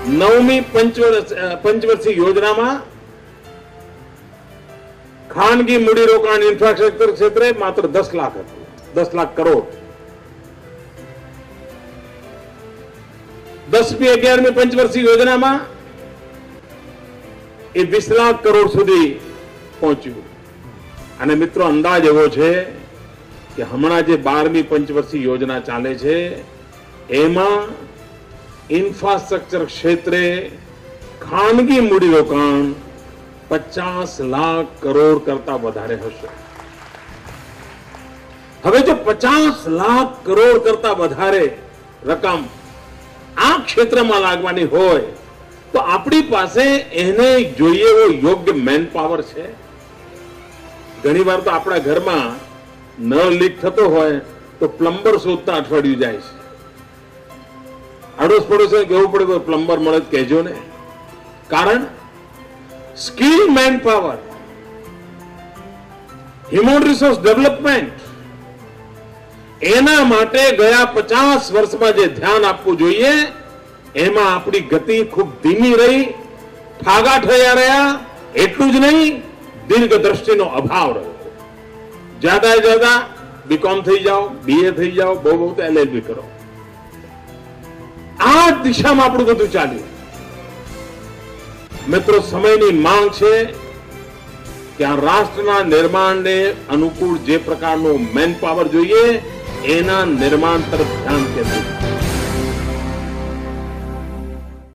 9મી પંચવર્ષીય યોજનામાં ખાનગી મૂડીરોકાણ ઇન્ફ્રાસ્ટ્રક્ચર ક્ષેત્રે માત્ર 10 લાખ હતું, 10 લાખ કરોડ. 10મી 11મી પંચવર્ષીય યોજનામાં એ 20 લાખ કરોડ સુધી પહોંચ્યું. અને મિત્રો, અંદાજ એવો છે કે હમણાં જે 12મી પંચવર્ષીય યોજના ચાલે છે એમાં ઇન્ફ્રાસ્ટ્રક્ચર ક્ષેત્રે ખાનગી મૂડીરોકાણ 50 લાખ કરોડ કરતા વધારે હશે. હવે જો 50 લાખ કરોડ કરતા વધારે રકમ આ ક્ષેત્રમાં લાગવાની હોય તો આપણી પાસે એને જોઈએ એવો યોગ્ય મેન પાવર છે. ઘણી વાર તો આપણા ઘરમાં નળ લીક થતો હોય તો પ્લમ્બર શોધતા અઠવાડિયું જાય છે. આડોશ પડોશને કહેવું પડે કોઈ પ્લમ્બર મળે તો કહેજો ને. કારણ skill man power, human resource development, એના માટે ગયા 50 વર્ષમાં જે ધ્યાન આપવું જોઈએ એમાં આપણી ગતિ ખૂબ ધીમી રહી, ઠાગા ઠર્યા રહ્યા. એટલું જ નહીં, દીર્ઘ દ્રષ્ટિનો અભાવ રહ્યો. જ્યાદા બીકોમ થઈ જાઓ, બીએ થઈ જાઓ, બહુ તો એલએલબી કરો. આ દિશામાં આપણું બધું ચાલ્યું. મિત્રો, સમયની માંગ છે કે આ રાષ્ટ્રના નિર્માણને અનુકૂળ જે પ્રકારનો મેન પાવર જોઈએ એના નિર્માણ તરફ ધ્યાન કેન્દ્રિત.